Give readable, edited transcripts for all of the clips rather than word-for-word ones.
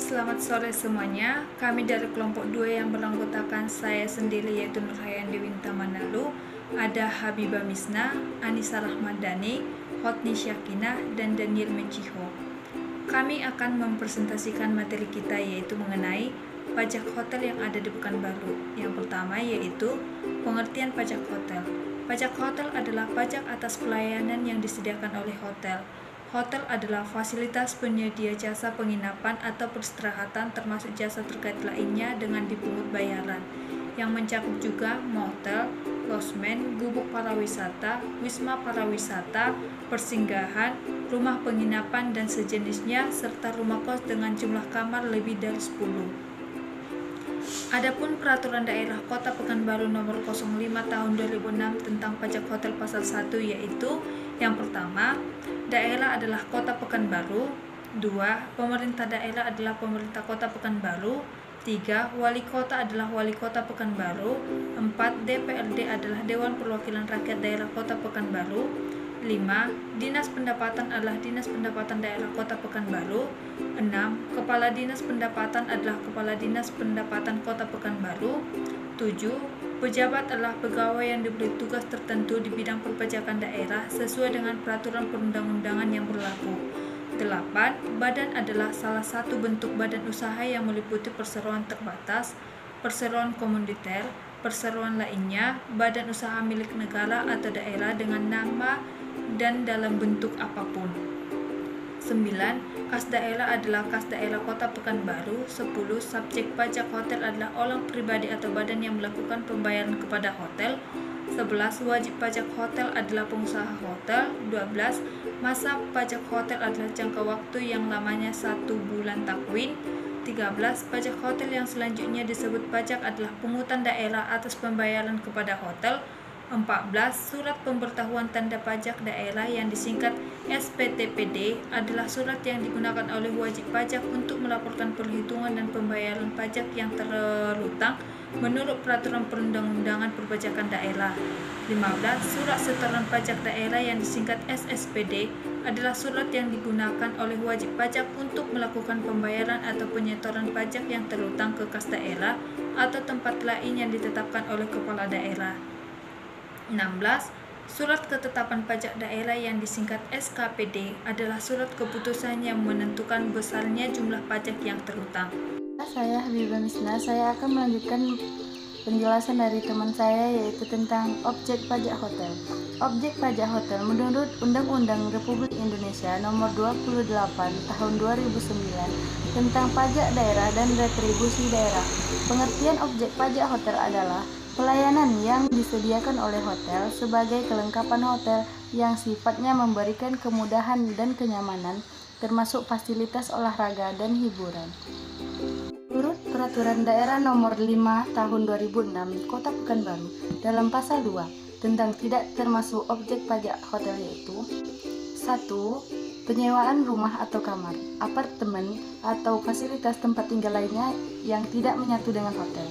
selamat sore semuanya. Kami dari kelompok 2 yang beranggotakan saya sendiri yaitu Nurhayan Dewinta Manalu, ada Habibah Misna, Anissa Rahmadani, Hotni Syakinah, dan Daniel Menciho. Kami akan mempresentasikan materi kita yaitu mengenai pajak hotel yang ada di Pekanbaru. Yang pertama yaitu pengertian pajak hotel. Pajak hotel adalah pajak atas pelayanan yang disediakan oleh hotel. Hotel adalah fasilitas penyedia jasa penginapan atau peristirahatan termasuk jasa terkait lainnya dengan dipungut bayaran, yang mencakup juga motel, losmen, gubuk pariwisata, wisma pariwisata, persinggahan, rumah penginapan dan sejenisnya, serta rumah kos dengan jumlah kamar lebih dari 10. Adapun Peraturan Daerah Kota Pekanbaru Nomor 05 Tahun 2006 tentang pajak hotel pasal 1 yaitu yang pertama, daerah adalah Kota Pekanbaru. 2. Pemerintah daerah adalah pemerintah Kota Pekanbaru. 3. Wali kota adalah wali kota Pekanbaru. 4. DPRD adalah Dewan Perwakilan Rakyat Daerah Kota Pekanbaru. 5. Dinas Pendapatan adalah Dinas Pendapatan Daerah Kota Pekanbaru. 6. Kepala Dinas Pendapatan adalah Kepala Dinas Pendapatan Kota Pekanbaru. 7. Pejabat adalah pegawai yang diberi tugas tertentu di bidang perpajakan daerah sesuai dengan peraturan perundang-undangan yang berlaku. 8. Badan adalah salah satu bentuk badan usaha yang meliputi perseroan terbatas, perseroan komunitas, perseroan lainnya, badan usaha milik negara atau daerah dengan nama dan dalam bentuk apapun. 9. Kas daerah adalah kas daerah Kota Pekanbaru. 10. Subjek pajak hotel adalah orang pribadi atau badan yang melakukan pembayaran kepada hotel. 11. Wajib pajak hotel adalah pengusaha hotel. 12. Masa pajak hotel adalah jangka waktu yang lamanya 1 bulan takwin. 13. Pajak hotel yang selanjutnya disebut pajak adalah pungutan daerah atas pembayaran kepada hotel. 14. Surat pemberitahuan tanda pajak daerah yang disingkat SPTPD adalah surat yang digunakan oleh wajib pajak untuk melaporkan perhitungan dan pembayaran pajak yang terutang menurut peraturan perundang-undangan perpajakan daerah. 15. Surat setoran pajak daerah yang disingkat SSPD adalah surat yang digunakan oleh wajib pajak untuk melakukan pembayaran atau penyetoran pajak yang terutang ke kas daerah atau tempat lain yang ditetapkan oleh kepala daerah. 16. Surat ketetapan pajak daerah yang disingkat SKPD adalah surat keputusan yang menentukan besarnya jumlah pajak yang terutang. Saya Habibah Misna, saya akan melanjutkan penjelasan dari teman saya yaitu tentang objek pajak hotel. Objek pajak hotel menurut Undang-Undang Republik Indonesia Nomor 28 Tahun 2009 tentang pajak daerah dan retribusi daerah. Pengertian objek pajak hotel adalah pelayanan yang disediakan oleh hotel sebagai kelengkapan hotel yang sifatnya memberikan kemudahan dan kenyamanan, termasuk fasilitas olahraga dan hiburan. Menurut Peraturan Daerah Nomor 5 Tahun 2006 Kota Pekanbaru dalam Pasal 2 tentang tidak termasuk objek pajak hotel yaitu 1. Penyewaan rumah atau kamar, apartemen, atau fasilitas tempat tinggal lainnya yang tidak menyatu dengan hotel.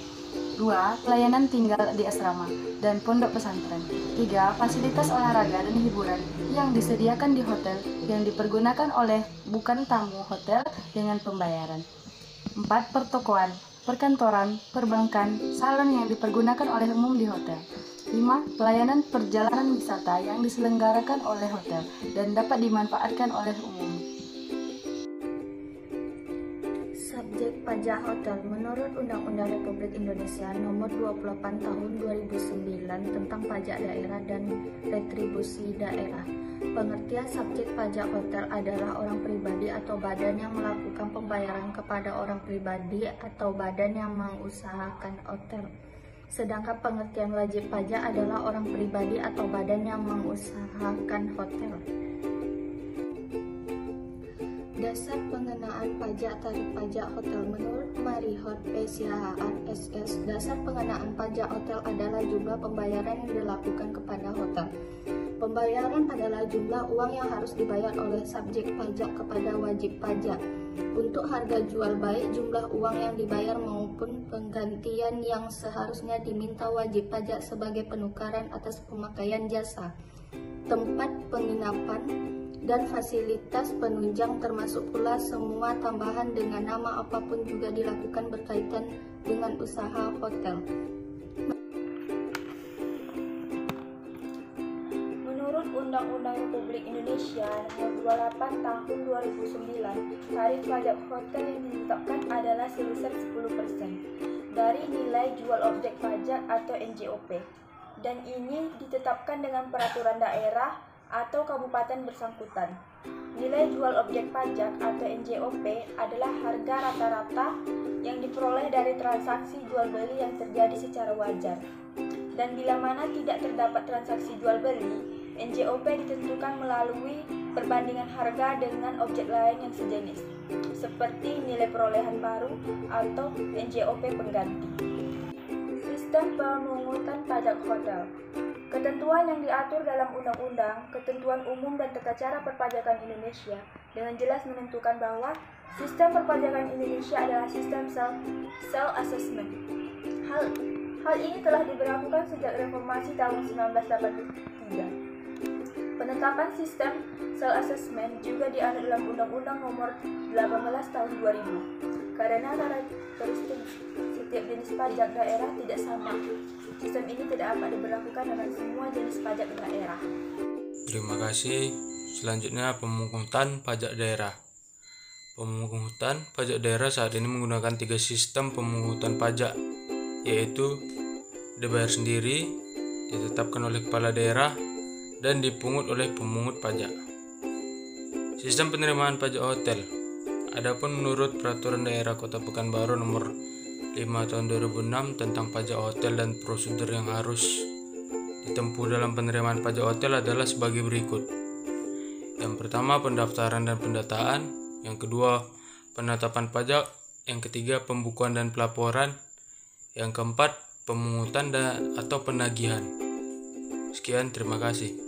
2. Pelayanan tinggal di asrama dan pondok pesantren. 3. Fasilitas olahraga dan hiburan yang disediakan di hotel yang dipergunakan oleh bukan tamu hotel dengan pembayaran. 4. Pertokoan, perkantoran, perbankan, salon yang dipergunakan oleh umum di hotel. 5. Pelayanan perjalanan wisata yang diselenggarakan oleh hotel dan dapat dimanfaatkan oleh umum. Subjek pajak hotel menurut Undang-Undang Republik Indonesia Nomor 28 Tahun 2009 tentang pajak daerah dan retribusi daerah. Pengertian subjek pajak hotel adalah orang pribadi atau badan yang melakukan pembayaran kepada orang pribadi atau badan yang mengusahakan hotel. Sedangkan pengertian wajib pajak adalah orang pribadi atau badan yang mengusahakan hotel. Dasar pengenaan pajak tarif pajak hotel menurut Marriott PCHR SS, dasar pengenaan pajak hotel adalah jumlah pembayaran yang dilakukan kepada hotel. Pembayaran adalah jumlah uang yang harus dibayar oleh subjek pajak kepada wajib pajak. Untuk harga jual baik jumlah uang yang dibayar maupun penggantian yang seharusnya diminta wajib pajak sebagai penukaran atas pemakaian jasa, tempat penginapan, dan fasilitas penunjang, termasuk pula semua tambahan dengan nama apapun juga dilakukan berkaitan dengan usaha hotel. Menurut Undang-Undang Republik Indonesia Nomor 28 Tahun 2009, tarif pajak hotel yang ditetapkan adalah sebesar 10% dari nilai jual objek pajak atau NJOP, dan ini ditetapkan dengan peraturan daerah atau kabupaten bersangkutan. Nilai jual objek pajak atau NJOP adalah harga rata-rata yang diperoleh dari transaksi jual beli yang terjadi secara wajar. Dan bila mana tidak terdapat transaksi jual beli, NJOP ditentukan melalui perbandingan harga dengan objek lain yang sejenis, seperti nilai perolehan baru atau NJOP pengganti. Sistem pemungutan pajak hotel. Ketentuan yang diatur dalam Undang-Undang Ketentuan Umum dan Tata Cara Perpajakan Indonesia dengan jelas menentukan bahwa sistem perpajakan Indonesia adalah sistem self-assessment. Hal ini telah diberlakukan sejak reformasi tahun 1983. Penetapan sistem self-assessment juga dianut dalam Undang-Undang Nomor 18 Tahun 2000. Karena karakteristik setiap jenis pajak daerah tidak sama, sistem ini tidak dapat diberlakukan dengan semua jenis pajak daerah. Terima kasih. Selanjutnya, pemungutan pajak daerah. Pemungutan pajak daerah saat ini menggunakan 3 sistem pemungutan pajak, yaitu dibayar sendiri, ditetapkan oleh kepala daerah, dan dipungut oleh pemungut pajak. Sistem penerimaan pajak hotel. Adapun menurut Peraturan Daerah Kota Pekanbaru Nomor 5 Tahun 2006 tentang pajak hotel dan prosedur yang harus ditempuh dalam penerimaan pajak hotel adalah sebagai berikut. Yang pertama, pendaftaran dan pendataan. Yang kedua, penetapan pajak. Yang ketiga, pembukuan dan pelaporan. Yang keempat, pemungutan atau penagihan. Sekian, terima kasih.